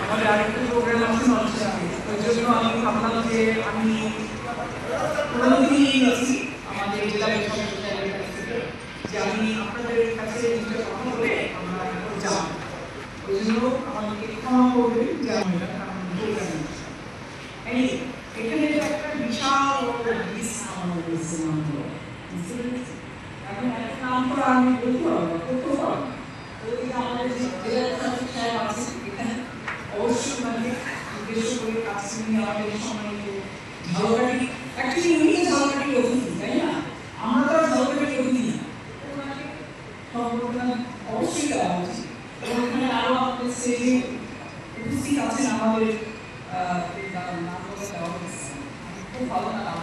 আমাদের আরেকটা প্রোগ্রাম আছে নলছে ওই জন্য আমি ভাবলাম যে আমি পুরোনো দিনই আছি আমাদের জেলা বিশ্ববিদ্যালয়ের কাছ থেকে যে আমি আপনাদের কাছে একটা কথা বলে আমরা যাব ওই জন্য আমাদেরকে ক্ষমা করবেন যে আমি এখানে একটা বিশাল লিস আমাদের রয়েছে এখন একটা নাম করে আমি বলতে পারবো করতে পারবো আমাদের যে জেলা সাহেব আছে এখানে অবশ্যই মানে উদ্দেশ্য করে কাজ নিয়ে আমাদের সম্মানিত ঝালকাঠি অ্যাকচুয়ালি উনি ঝালকাঠি অতিথি তাই না আমরা তো ঝালকাঠি অতিথি না ওনাকে সম্বর্ধনা অবশ্যই দেওয়া উচিত এবং এখানে আরো আমাদের স্টেজে উপস্থিত আছেন আমাদের নাম বলে দেওয়া হয়েছে খুব ভালো না নাম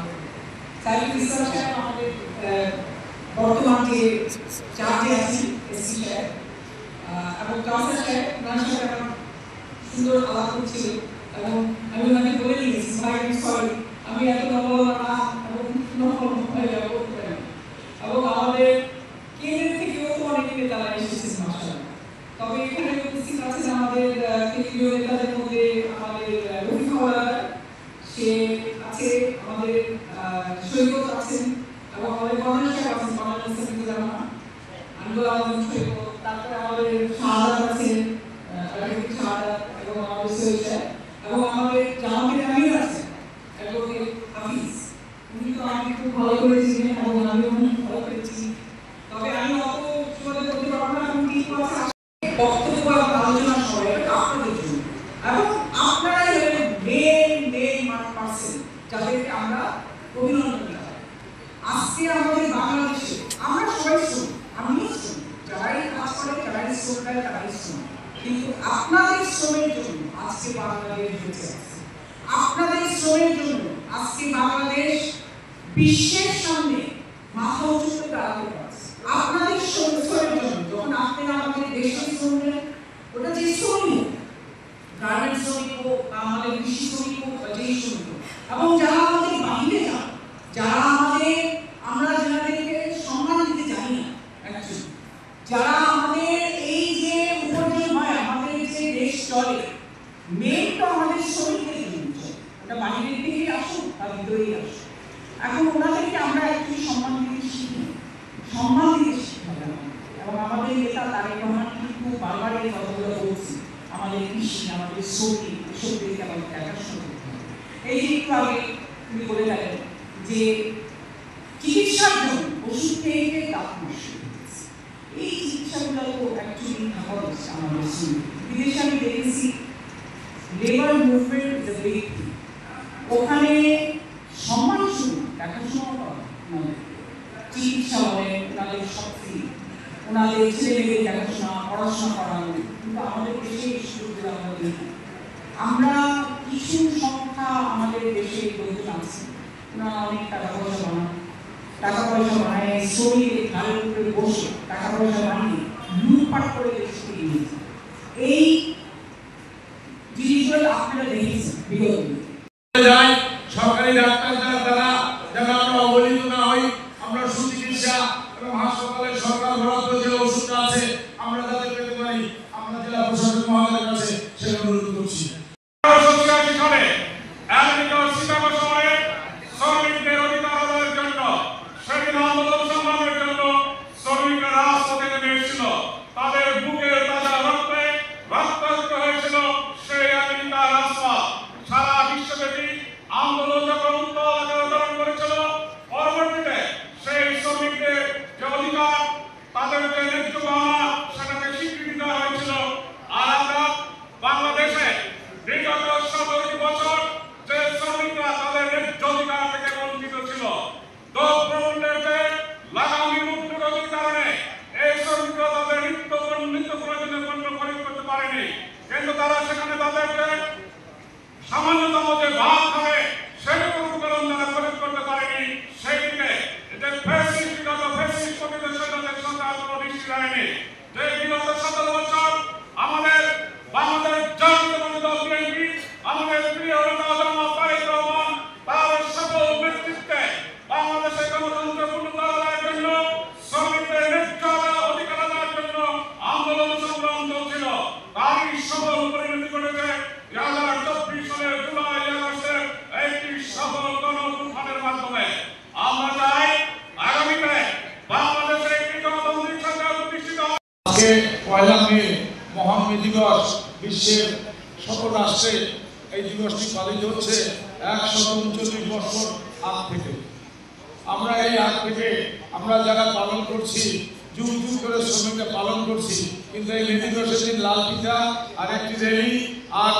সাইফুল ইসলাম সাহেব আমাদের বর্তমান যে চার্জে আছেন এসসি সাহেব এবং কাউসার সাহেব ওনার সাথে আমার সুন্দর আলাপ হচ্ছিল এবং আমি ওনাকে বলে দিয়েছি ভাই সরি আমি এত লম্বা না এবং হয়ে যাবো এবং আমাদের কেন্দ্র থেকেও তো অনেকে নেতারা এসেছেন মাসাল্লাহ তবে এখানে উপস্থিত আছেন আমাদের কেন্দ্রীয় নেতাদের মধ্যে আমাদের রফিক হাওলাদার সে আছে আমাদের সৈকত আছেন এবং আমাদের কর্ণেশ সাহেব আছেন কর্ণেশ রহমান আনন্দুল আলম সৈকত তারপরে আমাদের শাহাদাত আছেন শাহাদাত এবং আমাদের সৈয়দ সাহেব এবং আমাদের জাহাঙ্গীর আমির আছেন অ্যাডভোকেট হাফিজ উনি তো আমি খুব ভালো করে চিনেন এবং আমি অনেক ভালো করেছি তবে আমি অত সমাজে বলতে পারবো না এবং কি বক্তব্য এবং আলোচনার সময় আপনাদের জন্য এবং আপনারাই হলেন মেন পার্সন যাদেরকে আমরা অভিনন্দন জানাই আজকে আমাদের বাংলাদেশে আমরা সবাই শুনি আমিও শুনি যারাই কাজ করে যারাই শ্রম দেয় তারাই শুনি কিন্তু আপনাদের শ্রমের জন্য আজকে বাংলাদেশ বেঁচে আছে আপনাদের শ্রমের জন্য আজকে বাংলাদেশ বিশ্বের সামনে মাথা উঁচু করে দাঁড়াতে পারছে আপনাদের শ্রমের জন্য যখন আপনারা আমাদের দেশের শ্রমিক ওটা যে শ্রমিক গার্মেন্ট শ্রমিক হোক আমাদের কৃষি শ্রমিক হোক বা যেই শ্রমিক হোক এবং যারা আমাদের বাহিরে যান যারা আমাদের আমরা যাদেরকে সম্মান দিতে জানি না যারা আমাদের এই যে উপার্জন হয় আমাদের যে দেশ চলে মেনটা আমাদের শ্রমিকদের জন্য ওটা বাহিরের থেকেই আসুক বা ভিতরেই আসুক এখন ওনাদেরকে আমরা একটু সম্মান দিতে শিখি সম্মান দিতে শিখতে হবে এবং আমাদের নেতা তারেক রহমান কিন্তু বারবার এই কথাগুলো বলছি আমাদের কৃষি আমাদের শ্রমিক এসবদেরকে আমাদের দেখাশোনা করতে হবে এই যে একটু আগে তুমি বলে গেলেন যে চিকিৎসার জন্য ওষুধ থেকে দাঁত নষ্ট এই চিকিৎসাগুলো তো অ্যাকচুয়ালি থাকা উচিত আমাদের বিদেশে আমি দেখেছি labour movement is a big thing ওখানে সম্মান শুরু দেখাশোনা করা চিকিৎসা বলে ওনাদের শক্তি ওনাদের ছেলে মেয়েদের দেখাশোনা পড়াশোনা করানো কিন্তু আমাদের দেশে এই সুযোগগুলো আমরা দিই আমরা কিছু সংখ্যা আমাদের দেশে লোকজন আছে ওনারা অনেক টাকা পয়সা বানায় শ্রমিকের ঘাড়ের উপরে বসে টাকা পয়সা বানিয়ে লুটপাট করে দেশকে নিয়েছে এই জিনিসগুলো আপনারা দেখেছেন বিগত দিনে সরকারি ডাক্তার দ্বারা যেন আমরা অবহেলিত না হই আমরা সুচিকিৎসা এবং হাসপাতালে সরকার বরাদ্দ যে ওষুধ আছে আমরা যাতে পেতে পারি আমরা জেলা প্রশাসক মহোদয়ের কাছে সেটা অনুরোধ করছি সালে আমেরিকার শিকাগো শহরে শ্রমিকদের অধিকার আদায়ের জন্য সেদিন আন্দোলন সংগ্রামের জন্য শ্রমিকরা রাজপথে নেমে এসেছিল তাদের বুকের তাজা রক্তে রক্তাক্ত হয়েছিল সেই আমেরিকার রাজপথ সারা বিশ্বব্যাপী আন্দোলন যখন উত্তাল আকার ধারণ করেছিল পরবর্তীতে সেই শ্রমিকদের যে অধিকার তাদের যে ন্যায্য পাওনা সেটাকে স্বীকৃতি দেওয়া হয়েছিল আর আমরা বাংলাদেশে বিগত 17 বছর যে শ্রমিকরা তাদের ন্যায্য অধিকার থেকে বঞ্চিত ছিল দ্রব্যমূল্যের যে লাগামহীন ঊর্ধ্বগতির কারণে এই শ্রমিকরা তাদের নিত্য প্রয়োজনীয় পণ্য খরিদ করতে পারেনি কিন্তু তারা সেখানে তাদেরকে সামান্যতম যে ভাত খাবে সেটুকু উপকরণ তারা খরিদ করতে পারেনি সেই দিকে যে ফ্যাসিস্ট প্রতিদেশের তাদের সরকার কোনো দৃষ্টি দেয়নি যে বিগত 17 বছর আমাদের বাংলাদেশ জাতীয়তাবাদী দল বিএনপি আমাদের প্রিয় নেতা জনাব তারেক রহমান তার সকল নেতৃত্বে বাংলাদেশের গণতন্ত্র পুনরুদ্ধারের জন্য শ্রমিকদের ন্যায্য অধিকার আদায়ের জন্য আন্দোলন সংগ্রাম চলছিল তারই সফল পরিণতি ঘটেছে বিশ্বের সকল রাষ্ট্রে এই দিবসটি পালিত হচ্ছে 139 বছর আগ থেকে। আমরা এই আগ থেকে আমরা যারা পালন করছি, যুগ যুগ করে শ্রমিকরা পালন করছি, কিন্তু এই মে দিবসের দিন লাল পিঠা আর একটি রেলি আর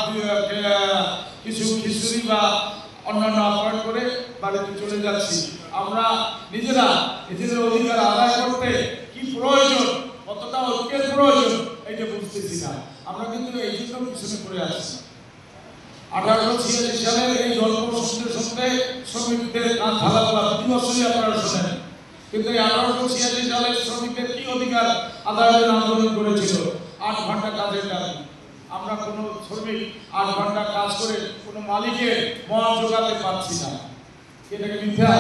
কিছু খিচুড়ি বা অন্যান্য আপ্যায়ন করে বাড়িতে চলে যাচ্ছি। আমরা নিজেরা নিজেদের অধিকার আদায় করতে কি প্রয়োজন, কতটা ঐক্যের প্রয়োজন এইটা বুঝতেছি না। আমরা কিন্তু এই জন্য পিছনে পড়ে আসছি। 1886 সালের এই গল্প শুনতে শুনতে শ্রমিকদের কান ঢালা প্রতি বছরই আপনারা শোনেন, কিন্তু এই 1886 সালের শ্রমিকদের কি অধিকার আদায়ের আন্দোলন করেছিল? 8 ঘন্টা কাজের দাবি। আমরা কোনো শ্রমিক 8 ঘন্টা কাজ করে কোনো মালিকের মন জোগাতে পারছি না। এটাকে মিথ্যা?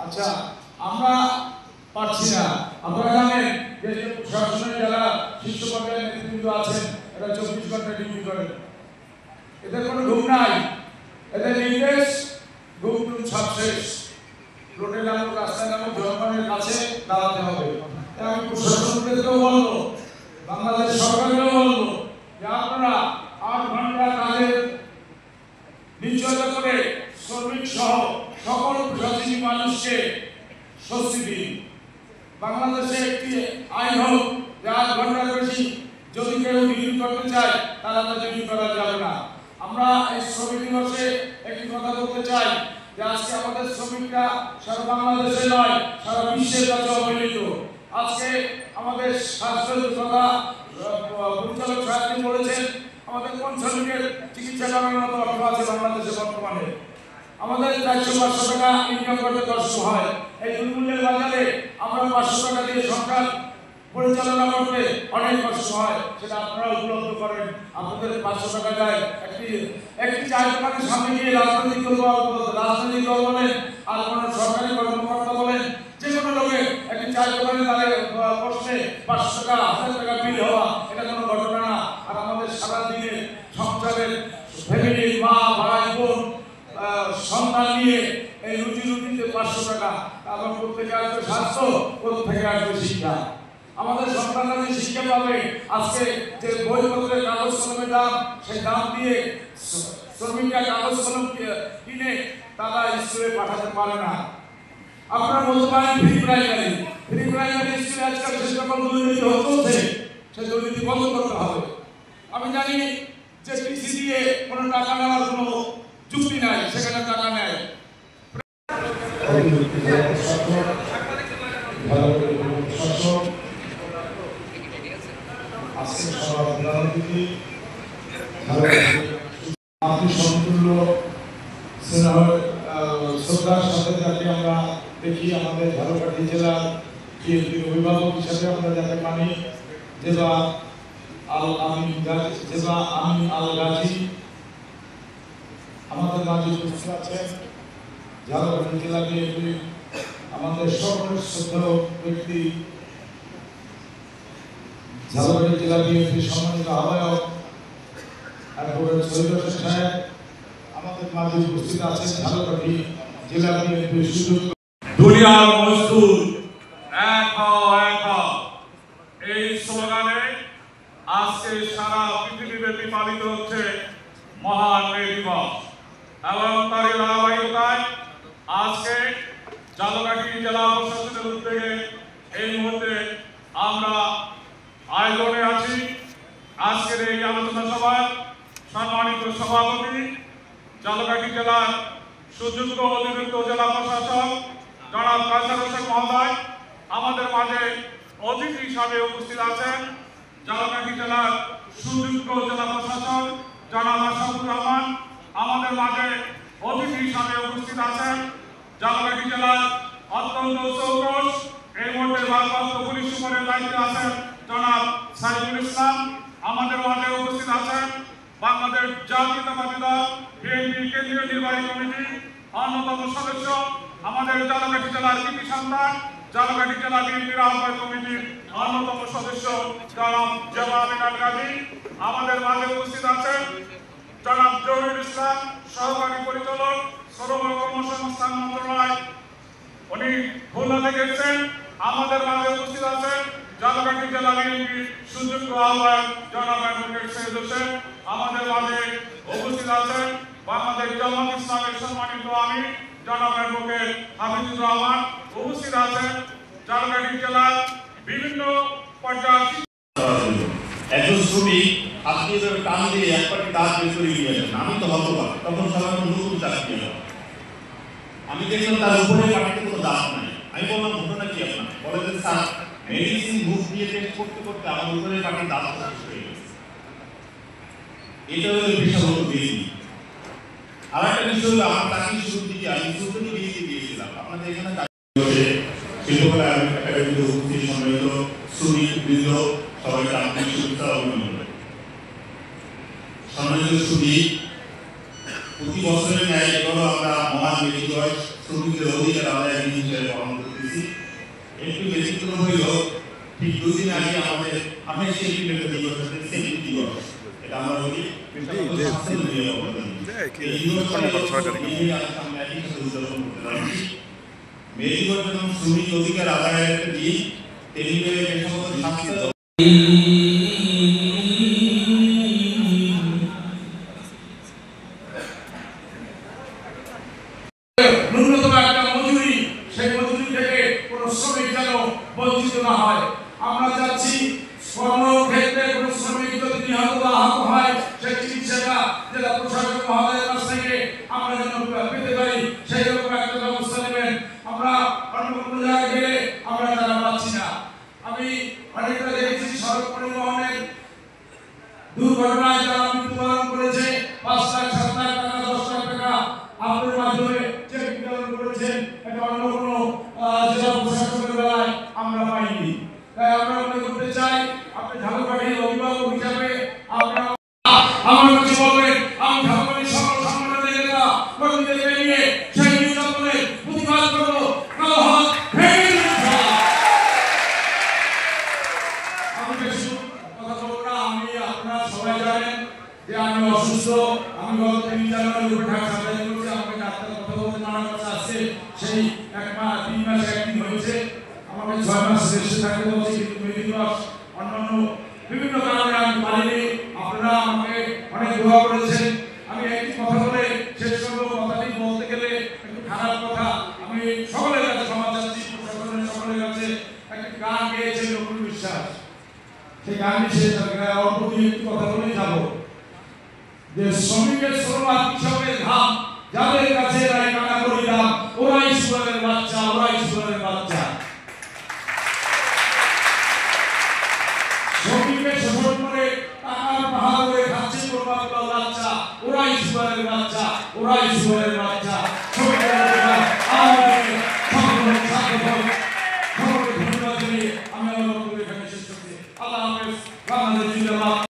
আচ্ছা, আমরা পারছি না। আপনারা জানেন যে প্রশাসনের যারা শীর্ষ পর্যায়ের নেতৃবৃন্দ আছেন, এরা 24 ঘন্টা ডিউটি করেন, এদের কোনো ঘুম নাই। এদের নির্দেশ ঘুম সব শেষ, রোডে নামো, রাস্তায় নামো, জনগণের কাছে দাঁড়াতে হবে। আমি প্রশাসনকেও বলবো, বাংলাদেশ সরকারকেও বলবো যে আপনারা 8 ঘন্টা কাজের নিশ্চয়তা করে শ্রমিক সহ সকল প্রশাসনিক মানুষকে স্বস্তি দিন। বাংলাদেশে একটি আইন হোক যে 8 ঘন্টার বেশি যদি কেউ ডিউটি করতে চায় তারা ডিউটি করা যাবে না। আমরা এই শ্রমিক দিবসে একটি কথা বলতে চাই যে আজকে আমাদের শ্রমিকরা সারা বাংলাদেশে নয়, সারা বিশ্বের কাছে অবহেলিত। আজকে আমাদের স্বাস্থ্য তথা পরিচালক সাহেব বলেছেন আমাদের কোন শ্রমিকের চিকিৎসা করানোর মতো অর্থ আছে বাংলাদেশে বর্তমানে। আমাদের 400-500 টাকা ইনকাম করতে কষ্ট হয়। এই দুর্মূল্যের বাজারে আমরা 500 টাকা দিয়ে সংসার পরিচালনা করতে অনেক কষ্ট হয়, সেটা আপনারা উপলব্ধ করেন। আপনাদের 500 টাকা যায় একটি চায়ের দোকানের সামনে গিয়ে রাজনৈতিক দল বলেন আর কোন সরকারি কর্মকর্তা বলেন, যে কোনো লোকের একটি চায়ের দোকানে দাঁড়িয়ে বসে 500 টাকা 1000 টাকা বিল হওয়া এটা কোনো ঘটনা না। আর আমাদের সারা দিনে সংসারের ফ্যামিলির মা, ভাই, বোন, সন্তান নিয়ে এই রুটিতে 500 টাকা, তারপর প্রত্যেকে আসবে স্বাস্থ্য, প্রত্যেকে আসবে শিক্ষা। আমাদের সন্তানরা যে শিক্ষা পাবে, আজকে যে বইপত্রের কাগজ কলমের দাম, সেই দাম দিয়ে শ্রমিকরা কাগজ কলম কিনে তারা স্কুলে পাঠাতে পারে না। আপনারা বলতে পারেন ফ্রি প্রাইমারি স্কুলে আজকাল যে সকল দুর্নীতি হচ্ছে সেই দুর্নীতি বন্ধ করতে হবে। আমি জানি যে কৃষি দিয়ে কোনো টাকা নেওয়ার কোনো যুক্তি নাই, সেখানে টাকা নেয়। আপনি সমতুল্য শ্রদ্ধার সাথে যাকে আমরা দেখি, আমাদের ঝালকাঠি জেলার বিএনপির অভিভাবক হিসাবে আমরা যাকে মানি, জেবা আমিন আল গাজী আমাদের মাঝে উপস্থিত আছেন। ঝালকাঠি জেলা বিএনপির আমাদের সকলের শ্রদ্ধেয় ব্যক্তি, ঝালকাঠি জেলা বিএনপির সম্মানিত আহ্বায়ক অ্যাডভোকেট শহীদ হোসেন সাহেব আমাদের মাঝে উপস্থিত আছেন। ঝালকাঠি জেলা বিএনপির সুযোগ দুনিয়ার মজদুর এক হও, এক হও, এই স্লোগানে আজকে সারা পৃথিবীব্যাপী পালিত হচ্ছে মহান মে দিবস। এবং তারই ধারাবাহিকতায় আজকে ঝালকাঠি জেলা প্রশাসনের উদ্যোগে এই মুহূর্তে আমরা আয়োজনে আছি। আজকের এই আলোচনা সভায় সম্মানিত সভাপতি, ঝালকাঠি জেলার সুযোগ্য অতিরিক্ত জেলা প্রশাসক জনাব কায়সার হোসেন মহোদয় আমাদের মাঝে অতিথি হিসাবে উপস্থিত আছেন। ঝালকাঠি জেলার সুযোগ্য জেলা প্রশাসক জনাব আশরাফুর রহমান আমাদের মাঝে অতিথি হিসাবে উপস্থিত আছেন। ঝালকাঠি জেলার অত্যন্ত চৌকস এই মুহূর্তে ভারপ্রাপ্ত পুলিশ সুপারের দায়িত্বে আছেন জনাব সাইফুল ইসলাম আমাদের মাঝে উপস্থিত আছেন। বাংলাদেশ জাতীয়তাবাদী দল বিএনপি কেন্দ্রীয় নির্বাহী কমিটির অন্যতম সদস্য, আমাদের ঝালকাঠি জেলার কৃতি সন্তান, ঝালকাঠি জেলা বিএনপির আহ্বায়ক কমিটির অন্যতম সদস্য জনাব জেবা আমিন আল গাজী আমাদের মাঝে উপস্থিত আছেন। জনাব জহিরুল ইসলাম সহকারী পরিচালক, শ্রম ও কর্মসংস্থান মন্ত্রণালয়, উনি খুলনা থেকে এসেছেন। আমাদের মাঝে উপস্থিত আছেন ঝালকাঠি জেলা বিএনপির সুযোগ্য আহ্বায়ক জনাব অ্যাডভোকেট সৈয়দ হোসেন আমাদের মাঝে উপস্থিত আছেন। বাংলাদেশ জামাত ইসলামের সম্মানিত আমির জনাব অ্যাডভোকেট হাফিজুর রহমান উপস্থিত আছেন। ঝালকাঠি জেলার বিভিন্ন পর্যায়ে একজন শ্রমিক আপনি টান দিয়ে এক পাটি কাজ বের করে নিয়ে আসেন, আমি তো হতবাক, তখন সবাই নতুন চাকরি নিয়ে আমি দেখলাম তার উপরে পাটিতে কোনো দাঁত নাই। আমি বললাম ঘটনা কি আপনার? বলে যে স্যার মেডিসিন মুখ দিয়ে টেস্ট করতে করতে আমার উপরে পাটির দাঁত শেষ হয়ে গেছে। এটা হলো পেশাগত বিরতি। আর একটা বিষয় হলো আমার চাকরি শুরুর দিকে আমি সুতনি বিরতি দিয়েছিলাম আপনাদের এখানে শিল্পকলা একাডেমিতে উপস্থিত সম্মিলিত শ্রমিক বৃন্দ সবাইকে আন্তরিক শুভেচ্ছা অভিনন্দন। সম্মানিত শ্রমিক, প্রতি বছরের ন্যায় এবারও আমরা মহান মে দিবস শ্রমিকদের অধিকার আদায়ের দিন হিসেবে পালন করতেছি। একটু ব্যতিক্রম হইল ঠিক 2 দিন আগে আমাদের আঠাশ সেপ্টেম্বর দিবস আছে সেলিব্রিটি দিবস। এটা আমরা বলি এই মে দিবস যেমন শ্রমিক অধিকার আদায়ের একটা দিন, তেমনি পেশাগত স্বাস্থ্য ন্যূনতম একটা মজুরি, সেই মজুরি থেকে কোনো শ্রমিক যেন বঞ্চিত না হয়। আমরা চাচ্ছি কর্মক্ষেত্রে কোনো শ্রমিক যদি নিহত বা আহত হয় সেই চিকিৎসাটা জেলা প্রশাসক মহোদয়ের কাছ থেকে আমরা যেন পেতে পারি, সেই রকম একটা ব্যবস্থা নেবেন। আমরা অন্য কোনো জায়গায় গেলে আমরা তারা পাচ্ছি না। আমি অনেকটা দেখেছি সড়ক পরিবহনের দুর্ঘটনায় যারা মৃত্যুবরণ করেছে 5 লাখ 7 লাখ টাকা 10 লাখ টাকা আপনাদের মাধ্যমে চেক বিতরণ করেছেন, এটা অন্য কোনো জেলা প্রশাসনের বেলায় আমরা পাইনি। তাই আমরা মনে করতে চাই আপনি ঝালকাঠির অভিভাবক হিসাবে আপনারা আমার কাছে বলবেন আমি ঝালকাঠির সকল সংগঠনের নেতা কর্মীদেরকে নিয়ে সেই নির্যাতনের প্রতিবাদ করবো। কালো হাত ভেঙে দিতে আমি বেশি কথা বলবো না। আমি আপনারা সবাই জানেন যে আমি অসুস্থ। আমি গত 3 জানুয়ারি উপরে ঢাকা সার্জারি করেছি। আমাকে ডাক্তার কথা বলতে মানা করছে আসছে সেই 1 মাস 3 মাস 1 দিন হয়েছে। আমাকে 6 মাস রেস্টে থাকতে বলছে, কিন্তু মে দিবস অন্যান্য বিভিন্ন কারণে আমি পারিনি। আপনারা আমাকে অনেক দোয়া করেছেন। আমি একটি কথা বলে শেষ করবো। কথাটি বলতে গেলে একটু খারাপ কথা। আমি সকলের কাছে ক্ষমা চাচ্ছি, প্রশাসনের সকলের কাছে। একটি গান গেয়েছেন নকুল বিশ্বাস, সেই গানটি শেষ অল্প দিয়ে একটু কথা বলে যাব যে শ্রমিকের শ্রম আর কৃষকের ঘাম যাদের কাছে